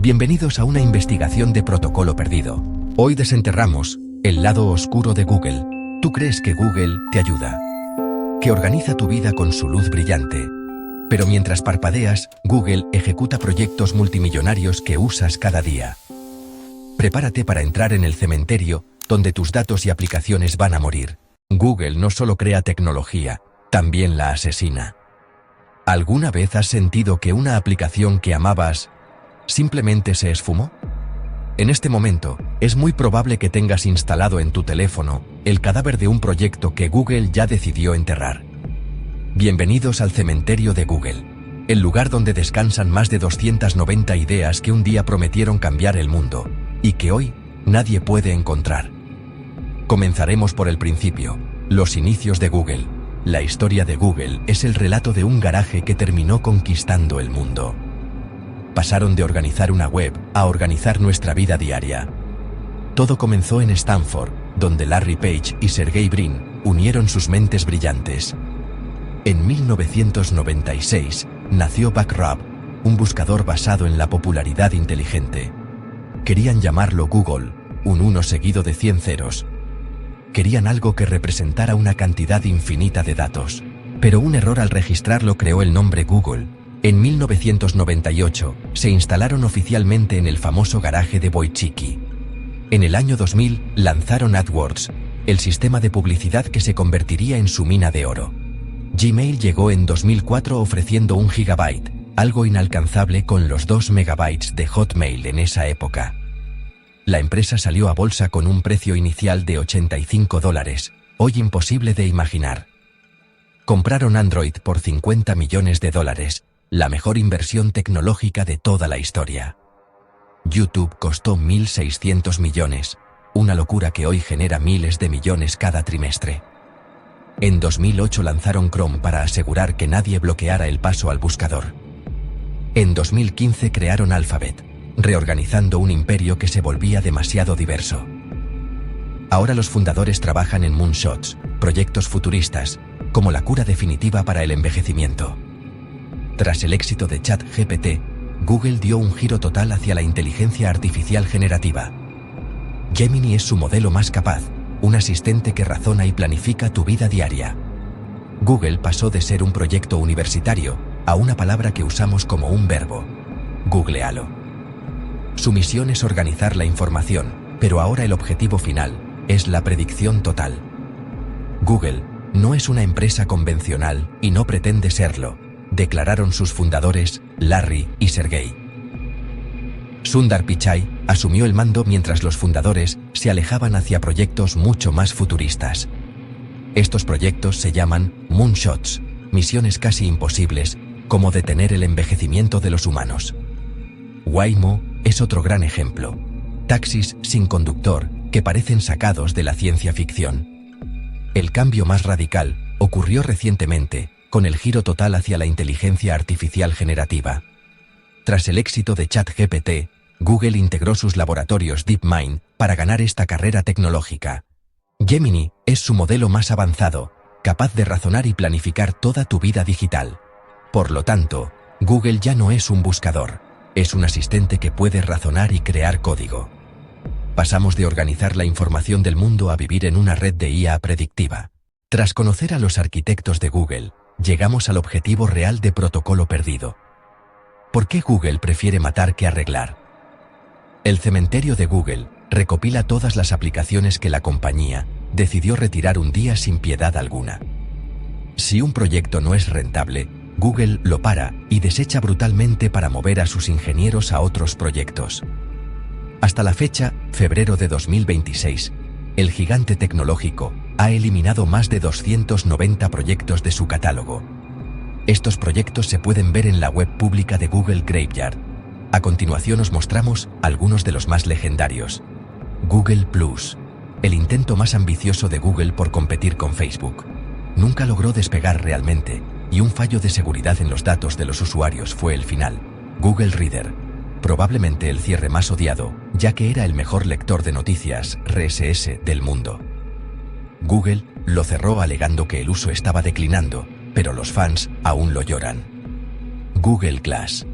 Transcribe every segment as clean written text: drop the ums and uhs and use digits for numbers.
Bienvenidos a una investigación de protocolo perdido. Hoy desenterramos el lado oscuro de Google. Tú crees que Google te ayuda, que organiza tu vida con su luz brillante. Pero mientras parpadeas, Google ejecuta proyectos multimillonarios que usas cada día. Prepárate para entrar en el cementerio, donde tus datos y aplicaciones van a morir. Google no solo crea tecnología, también la asesina. ¿Alguna vez has sentido que una aplicación que amabas simplemente se esfumó? En este momento, es muy probable que tengas instalado en tu teléfono el cadáver de un proyecto que Google ya decidió enterrar. Bienvenidos al cementerio de Google, el lugar donde descansan más de 290 ideas que un día prometieron cambiar el mundo y que hoy nadie puede encontrar. Comenzaremos por el principio, los inicios de Google. La historia de Google es el relato de un garaje que terminó conquistando el mundo. Pasaron de organizar una web a organizar nuestra vida diaria. Todo comenzó en Stanford, donde Larry Page y Sergey Brin unieron sus mentes brillantes. En 1996 nació Backrub, un buscador basado en la popularidad inteligente. Querían llamarlo Google, un 1 seguido de 100 ceros. Querían algo que representara una cantidad infinita de datos. Pero un error al registrarlo creó el nombre Google. En 1998 se instalaron oficialmente en el famoso garaje de Boychiki. En el año 2000 lanzaron AdWords, el sistema de publicidad que se convertiría en su mina de oro. Gmail llegó en 2004 ofreciendo 1 gigabyte, algo inalcanzable con los 2 megabytes de Hotmail en esa época. La empresa salió a bolsa con un precio inicial de $85, hoy imposible de imaginar. Compraron Android por $50 millones, la mejor inversión tecnológica de toda la historia. YouTube costó 1.600 millones, una locura que hoy genera miles de millones cada trimestre. En 2008 lanzaron Chrome para asegurar que nadie bloqueara el paso al buscador. En 2015 crearon Alphabet, reorganizando un imperio que se volvía demasiado diverso. Ahora los fundadores trabajan en moonshots, proyectos futuristas, como la cura definitiva para el envejecimiento. Tras el éxito de ChatGPT, Google dio un giro total hacia la inteligencia artificial generativa. Gemini es su modelo más capaz, un asistente que razona y planifica tu vida diaria. Google pasó de ser un proyecto universitario a una palabra que usamos como un verbo: googlealo. Su misión es organizar la información, pero ahora el objetivo final es la predicción total. Google no es una empresa convencional y no pretende serlo, declararon sus fundadores, Larry y Sergey. Sundar Pichai asumió el mando mientras los fundadores se alejaban hacia proyectos mucho más futuristas. Estos proyectos se llaman moonshots, misiones casi imposibles, como detener el envejecimiento de los humanos. Waymo es otro gran ejemplo. Taxis sin conductor que parecen sacados de la ciencia ficción. El cambio más radical ocurrió recientemente, con el giro total hacia la inteligencia artificial generativa. Tras el éxito de ChatGPT, Google integró sus laboratorios DeepMind para ganar esta carrera tecnológica. Gemini es su modelo más avanzado, capaz de razonar y planificar toda tu vida digital. Por lo tanto, Google ya no es un buscador, es un asistente que puede razonar y crear código. Pasamos de organizar la información del mundo a vivir en una red de IA predictiva. Tras conocer a los arquitectos de Google, llegamos al objetivo real de protocolo perdido. ¿Por qué Google prefiere matar que arreglar? El cementerio de Google recopila todas las aplicaciones que la compañía decidió retirar un día sin piedad alguna. Si un proyecto no es rentable, Google lo para y desecha brutalmente para mover a sus ingenieros a otros proyectos. Hasta la fecha, febrero de 2026, el gigante tecnológico ha eliminado más de 290 proyectos de su catálogo. Estos proyectos se pueden ver en la web pública de Google Graveyard. A continuación os mostramos algunos de los más legendarios. Google Plus, el intento más ambicioso de Google por competir con Facebook. Nunca logró despegar realmente, y un fallo de seguridad en los datos de los usuarios fue el final. Google Reader, probablemente el cierre más odiado, ya que era el mejor lector de noticias RSS del mundo. Google lo cerró alegando que el uso estaba declinando, pero los fans aún lo lloran. Google Glass.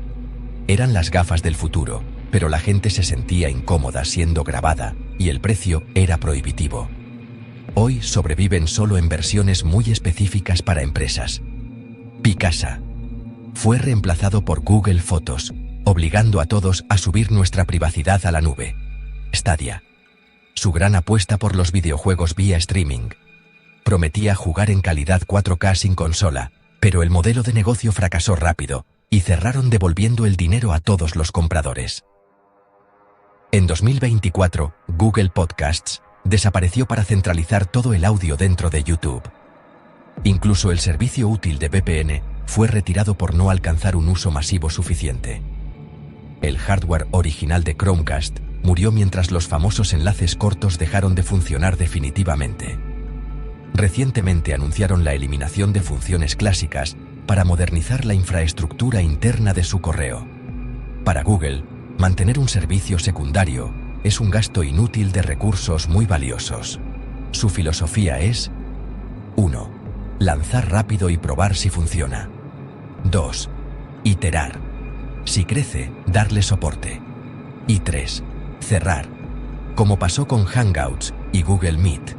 Eran las gafas del futuro, pero la gente se sentía incómoda siendo grabada y el precio era prohibitivo. Hoy sobreviven solo en versiones muy específicas para empresas. Picasa fue reemplazado por Google Fotos, obligando a todos a subir nuestra privacidad a la nube. Stadia, su gran apuesta por los videojuegos vía streaming. Prometía jugar en calidad 4K sin consola, pero el modelo de negocio fracasó rápido y cerraron devolviendo el dinero a todos los compradores. En 2024, Google Podcasts desapareció para centralizar todo el audio dentro de YouTube. Incluso el servicio útil de VPN fue retirado por no alcanzar un uso masivo suficiente. El hardware original de Chromecast murió mientras los famosos enlaces cortos dejaron de funcionar definitivamente. Recientemente anunciaron la eliminación de funciones clásicas para modernizar la infraestructura interna de su correo. Para Google, mantener un servicio secundario es un gasto inútil de recursos muy valiosos. Su filosofía es: 1. Lanzar rápido y probar si funciona. 2. Iterar. Si crece, darle soporte. Y 3. Cerrar. Como pasó con Hangouts y Google Meet.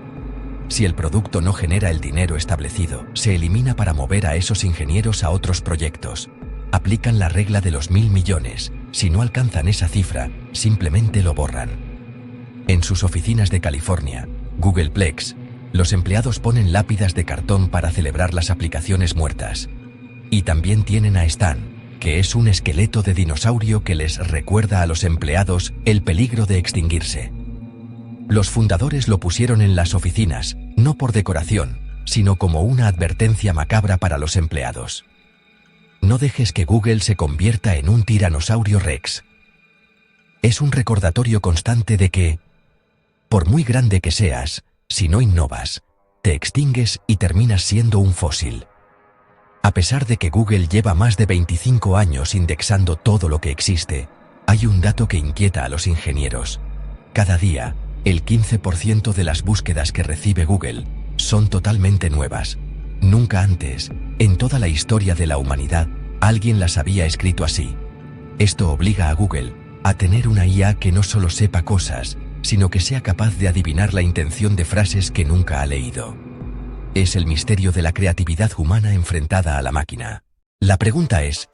Si el producto no genera el dinero establecido, se elimina para mover a esos ingenieros a otros proyectos. Aplican la regla de los 1.000 millones. Si no alcanzan esa cifra, simplemente lo borran. En sus oficinas de California, Googleplex, los empleados ponen lápidas de cartón para celebrar las aplicaciones muertas. Y también tienen a Stan, que es un esqueleto de dinosaurio que les recuerda a los empleados el peligro de extinguirse. Los fundadores lo pusieron en las oficinas, no por decoración, sino como una advertencia macabra para los empleados. No dejes que Google se convierta en un tiranosaurio rex. Es un recordatorio constante de que, por muy grande que seas, si no innovas, te extingues y terminas siendo un fósil. A pesar de que Google lleva más de 25 años indexando todo lo que existe, hay un dato que inquieta a los ingenieros. Cada día, el 15% de las búsquedas que recibe Google son totalmente nuevas. Nunca antes, en toda la historia de la humanidad, alguien las había escrito así. Esto obliga a Google a tener una IA que no solo sepa cosas, sino que sea capaz de adivinar la intención de frases que nunca ha leído. Es el misterio de la creatividad humana enfrentada a la máquina. La pregunta es,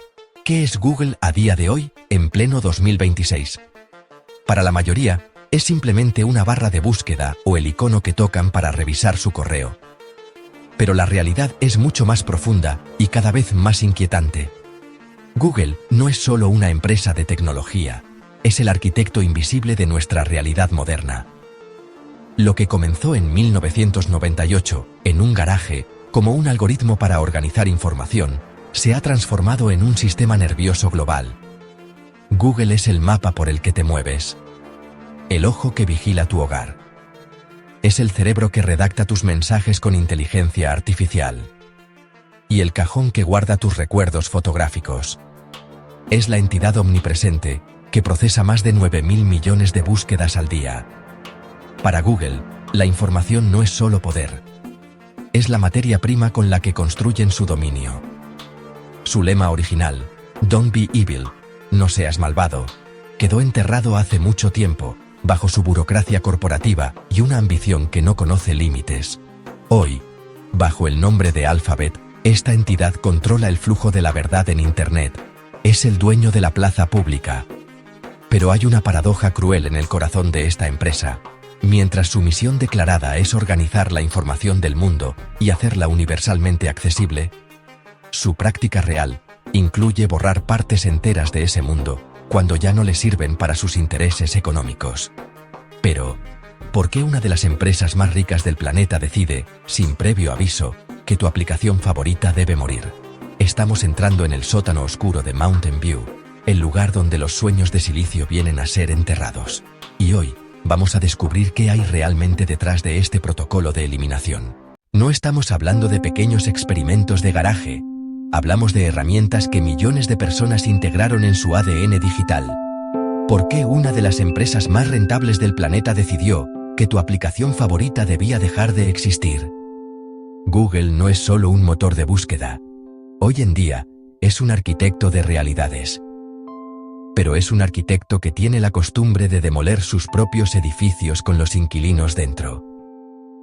¿qué es Google a día de hoy, en pleno 2026? Para la mayoría, es simplemente una barra de búsqueda o el icono que tocan para revisar su correo. Pero la realidad es mucho más profunda y cada vez más inquietante. Google no es solo una empresa de tecnología, es el arquitecto invisible de nuestra realidad moderna. Lo que comenzó en 1998, en un garaje, como un algoritmo para organizar información, se ha transformado en un sistema nervioso global. Google es el mapa por el que te mueves. El ojo que vigila tu hogar. Es el cerebro que redacta tus mensajes con inteligencia artificial. Y el cajón que guarda tus recuerdos fotográficos. Es la entidad omnipresente que procesa más de 9.000 millones de búsquedas al día. Para Google, la información no es solo poder. Es la materia prima con la que construyen su dominio. Su lema original, "Don't be evil", no seas malvado, quedó enterrado hace mucho tiempo, bajo su burocracia corporativa y una ambición que no conoce límites. Hoy, bajo el nombre de Alphabet, esta entidad controla el flujo de la verdad en Internet. Es el dueño de la plaza pública. Pero hay una paradoja cruel en el corazón de esta empresa. Mientras su misión declarada es organizar la información del mundo y hacerla universalmente accesible, su práctica real incluye borrar partes enteras de ese mundo cuando ya no le sirven para sus intereses económicos. Pero, ¿por qué una de las empresas más ricas del planeta decide, sin previo aviso, que tu aplicación favorita debe morir? Estamos entrando en el sótano oscuro de Mountain View, el lugar donde los sueños de silicio vienen a ser enterrados. Y hoy, vamos a descubrir qué hay realmente detrás de este protocolo de eliminación. No estamos hablando de pequeños experimentos de garaje. Hablamos de herramientas que millones de personas integraron en su ADN digital. ¿Por qué una de las empresas más rentables del planeta decidió que tu aplicación favorita debía dejar de existir? Google no es solo un motor de búsqueda. Hoy en día, es un arquitecto de realidades. pero es un arquitecto que tiene la costumbre de demoler sus propios edificios con los inquilinos dentro.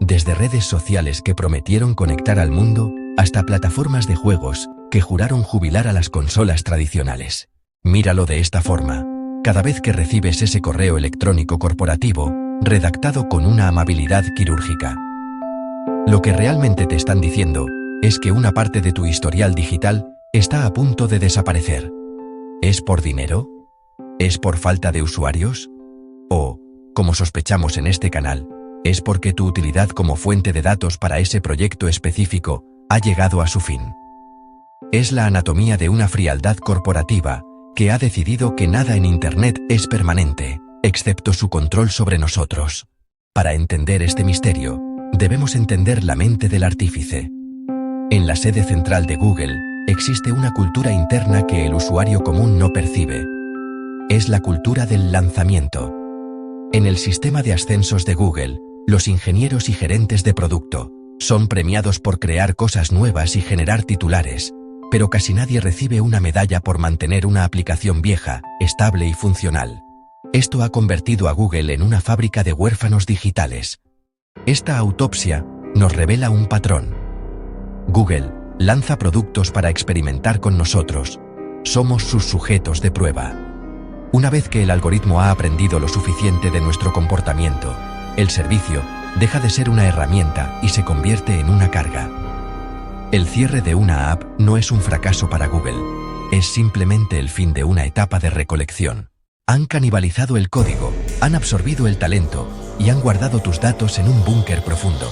Desde redes sociales que prometieron conectar al mundo, hasta plataformas de juegos que juraron jubilar a las consolas tradicionales. Míralo de esta forma. Cada vez que recibes ese correo electrónico corporativo, redactado con una amabilidad quirúrgica, lo que realmente te están diciendo es que una parte de tu historial digital está a punto de desaparecer. ¿Es por dinero? ¿Es por falta de usuarios? O, como sospechamos en este canal, es porque tu utilidad como fuente de datos para ese proyecto específico ha llegado a su fin. Es la anatomía de una frialdad corporativa que ha decidido que nada en Internet es permanente, excepto su control sobre nosotros. Para entender este misterio, debemos entender la mente del artífice. En la sede central de Google, existe una cultura interna que el usuario común no percibe. Es la cultura del lanzamiento. En el sistema de ascensos de Google, los ingenieros y gerentes de producto son premiados por crear cosas nuevas y generar titulares, pero casi nadie recibe una medalla por mantener una aplicación vieja, estable y funcional. Esto ha convertido a Google en una fábrica de huérfanos digitales. Esta autopsia nos revela un patrón. Google lanza productos para experimentar con nosotros. Somos sus sujetos de prueba. Una vez que el algoritmo ha aprendido lo suficiente de nuestro comportamiento, el servicio deja de ser una herramienta y se convierte en una carga. El cierre de una app no es un fracaso para Google, es simplemente el fin de una etapa de recolección. Han canibalizado el código, han absorbido el talento y han guardado tus datos en un búnker profundo.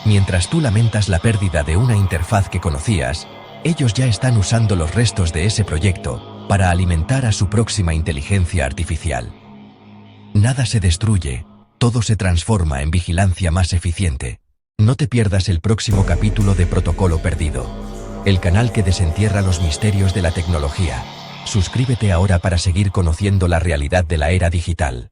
Mientras tú lamentas la pérdida de una interfaz que conocías, ellos ya están usando los restos de ese proyecto para alimentar a su próxima inteligencia artificial. Nada se destruye, todo se transforma en vigilancia más eficiente. No te pierdas el próximo capítulo de Protocolo Perdido, el canal que desentierra los misterios de la tecnología. Suscríbete ahora para seguir conociendo la realidad de la era digital.